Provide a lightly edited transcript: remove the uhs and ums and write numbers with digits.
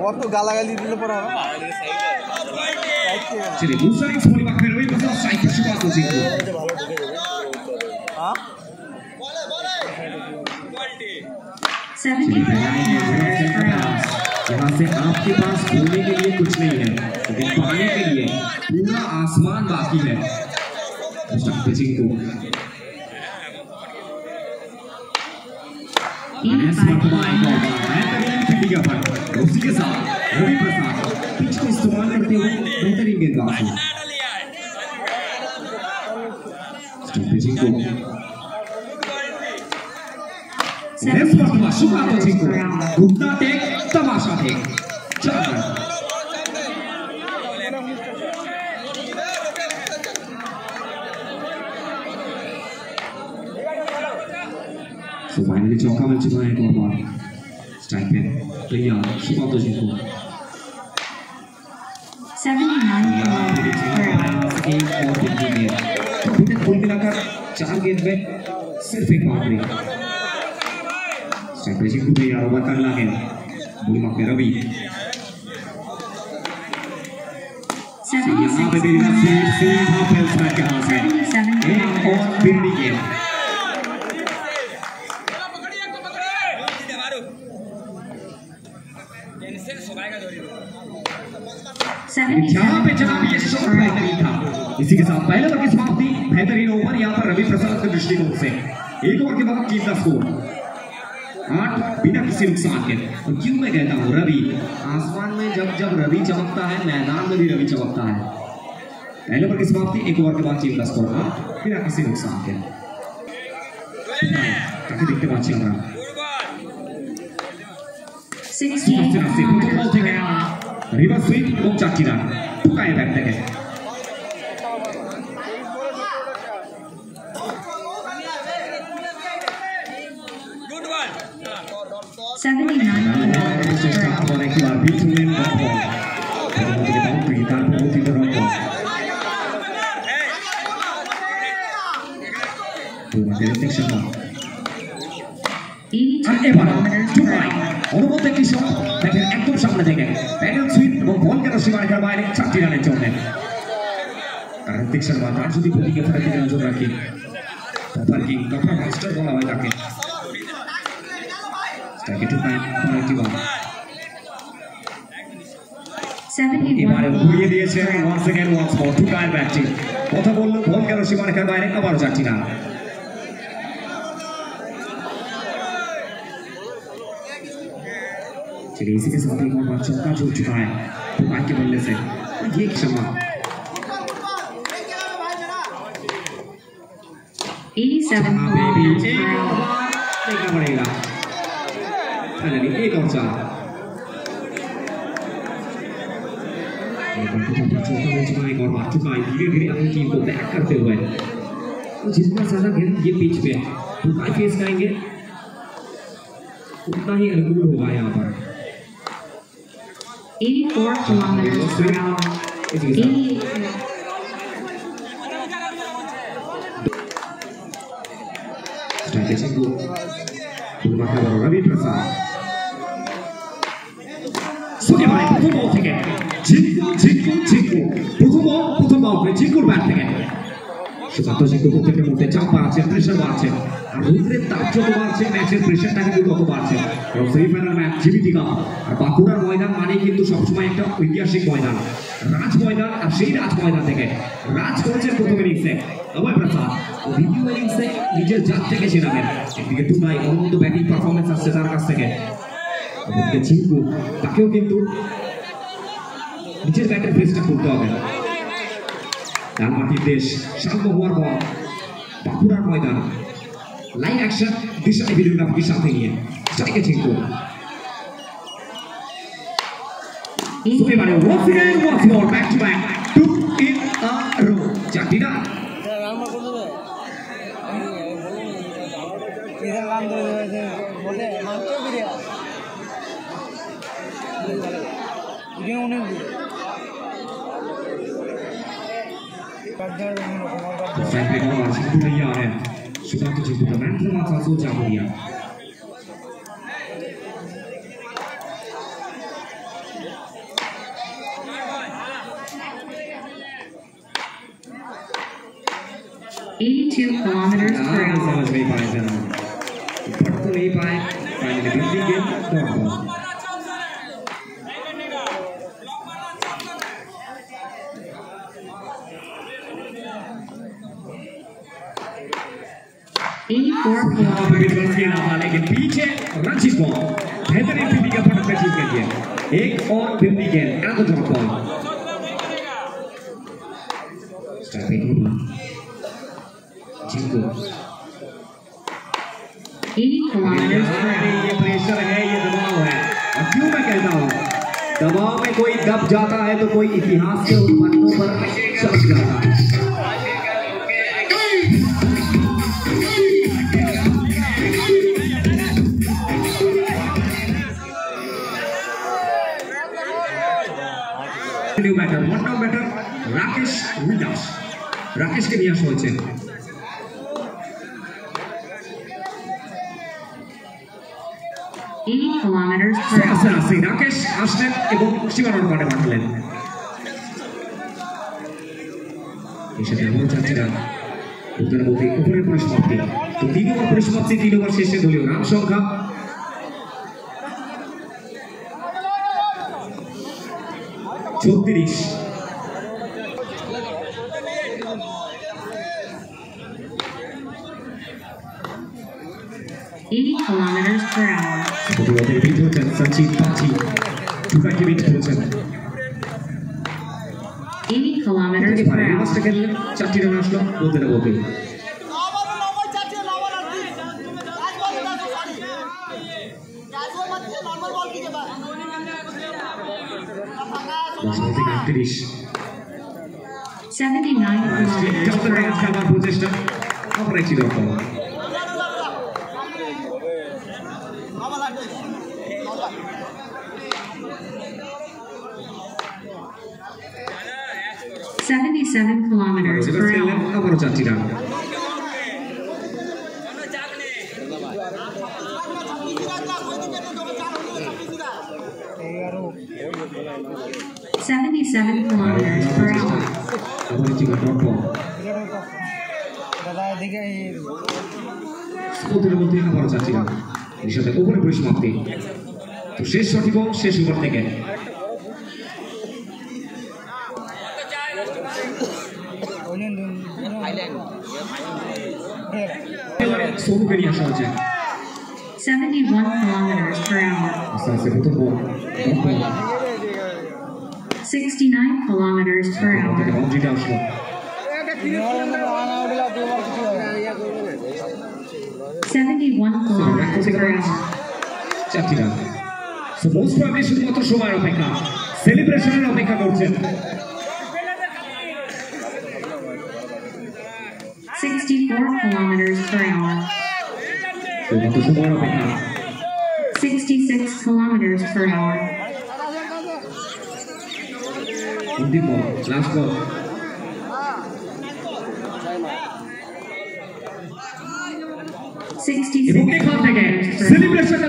और तो गालागाली दिले पड़ा चलिए दूसरा इनिंग्स बोली बात रवि प्रसाद साइकिल शुरुआत हो चुकी है हां 70 यहाँ से आपके पास बोलने के लिए कुछ नहीं है लेकिन पाने के लिए पूरा आसमान बाकी है पिचिंग को उसी के साथ रवि प्रसाद पिच को इस्तेमाल करते हुए बेहतरीन गेंदबाज पिचिंग को घुटना टेक तमाशा टेक 4 रन तो फाइनली चौका मिल चुका है एक और बार स्ट्राइक पे तैयार सुकातो जी को 79 कुल मिलाकर 4 गेंद में सिर्फ एक बाउंड्री स्ट्राइक पे जी को तैयार ओवर कर लागे बोल मार पे रवि यहाँ पे भी सीधा फेल्स बैक के हाथ में एक और बिल्डी गेंद यहाँ पे जनाब ये शॉट बेहतरीन था इसी के साथ पहले ओवर की समाप्ति बेहतरीन ओवर यहाँ पर रवि प्रसाद के दृष्टिकोण से एक ओवर के बाद टीम का स्कोर 8 बिना किसी नुकसान के और क्यों मैं कहता हूँ रवि आसमान में जब रवि चमकता है मैदान में भी रवि चमकता है पहले ओवर की समाप्ति एक ओवर के बाद टीम का स्कोर 8 बिना किसी नुकसान के काफी देखते बात चल रहा 68 रिवर्स स्वीप এবং 4টি রান টুকায় ব্যাট থেকে 79 চেষ্টা করে একবার বিটুইন বল পরবর্তীতে বাউন্ডারি তারপর অতিরিক্ত রান ঋতিক শর্মা এবার টুকায় অনুমতি একটি শট ব্যাটের একদম সামনে থেকে প্যাডেল সুইপ এবং বল কেন সীমারেখার বাইরে 4টি রানের জন্য আর ঋতিক শর্মা তার যদি গতিকে ফেরাতে নজর রাখি কপার কিং কপার মাস্টার বলা হয় তাকে স্ট্রাইকে টুকায় আরেকটি বল এবারে ঘুরিয়ে দিয়েছে ওয়ান্স अगेन ওয়ান্স ফর টুকায় ব্যাটিং কথা বললো বল কেন সীমারেখার বাইরে আবারও 4টি রান चलिए इसी के साथ एक और बार चौका जुड़ चुका है टुकाई के बल्ले से ये शर्मा 87 देखना पड़ेगा फाइनली एक और चार एक और बार टुकाई धीरे-धीरे अपनी टीम को बैक करते हुए तो जितना ज्यादा गेंद ये पिच पे टुकाई फेस करेंगे उतना ही अनुकूल होगा यहाँ पर 84 kilometers per hour. 88. Strategi को बुलबाका बरो रवि प्रसाद सुने भाई प्रथम बॉल থেকে জিঙ্কু প্রথম বল पे জিঙ্কুর ব্যাট থেকে সুকান্ত জিঙ্কু প্রত্যেকটা মুহূর্তে চাপ বাড়ছে প্রেসার বাড়ছে আর রুদ্রের তাপ যত বাড়ছে ম্যাচের প্রেসারটা কিন্তু তত বাড়ছে এবং সেমিফাইনাল ম্যাচ জিবিটি কাপ আর বাঁকুড়ার ময়দান মানে কিন্তু সবসময় একটা ঐতিহাসিক ময়দান রাজ ময়দান আর সেই রাজ ময়দান থেকে রাজ করেছেন প্রথম ইনিংসে অভয় প্রসাদ দ্বিতীয় ইনিংসে নিজের জাত থেকে সেরাবেন একদিকে টুকাই অনন্ত ব্যাটিং পারফরমেন্স আসছে তার কাছ থেকে ওদিকে জিঙ্কু তাকেও কিন্তু নিজের ব্যাটের ফেসটা করতে হবে ডানমাটির দেশ শান্ত হওয়ার পর বাঁকুড়ার ময়দান লাইভ অ্যাকশন দিশা ভিডিওগ্রাফিকে সাথে নিয়ে স্ট্রাইকে জিঙ্কু এবারে once again once more back to back 2 in a row চারটি রান तैयार है सुकांत जिंकू का मैच मात्र 5 जा हो गया 82 kilometers per hour. समझ नहीं पाए जरा पढ़ तो नहीं पाए फाइनली बिल्ली game dot ball 84 kilometers per hour. लेकिन पीछे रंजीत बॉल बेहतरीन बिल्ली का पटक से जीत गया एक और बिल्ली game at the dot ball starting जिंको 80 kilometers per hour. ये प्रेशर है ये दबाव है और क्यों मैं कहता हूँ दबाव में कोई दब जाता है तो कोई इतिहास के उन पन्नों पर चढ़ जाता है new batter one down batter Rakesh विदास राकेश के नियास হয়েছে 80 kilometers per hour. রাকেশ আসলেন এবং সীমানার পারে মারলেন এই সাথে আমরা চাচ্ছি না উত্তর বলতে উপরের পরিসমাপ্তি তো 3 ওভার পরিসমাপ্তি 3 ওভার শেষে দলীয় রান সংখ্যা 34 80 kilometers per hour. প্রতিবাদের বিট হচ্ছেন সঞ্চিত পাচি টুকাকে বিট করেছেন 80 kilometers per hour. লাস্টে খেললেন 4টি রান আসলো বলতে না বলতে রাজনৈতিক 38 79 kilometers per hour. খেলার প্রচেষ্টা অপরাই ছিল 77 kilometers per hour. আবারও 4টি রান 77 kilometers per hour. দাদা এদিকে স্কোরের মধ্যে আবারও 4টি রান এর সাথে ওভারের পরিসমাপ্তি তো শেষ সঠিক শেষ ওভার থেকে সোনুকে নিয়ে আসা হচ্ছে 71 kilometers per hour. আস্তে আস্তে প্রথম বল 69 kilometers per hour. বাউন্ডারিটা আসলো 71 kilometers per hour. 4টি রান সো মোস্ট প্রবাবলি শুধুমাত্র সময়ের অপেক্ষা সেলিব্রেশনের অপেক্ষা করছেন 64 kilometers per hour. শুধুমাত্র সময়ের অপেক্ষা 66 kilometers per hour. অন্তিম বল লাস্ট বল এবং 66 এখান থেকে kilometers per hour. সেলিব্রেশনটা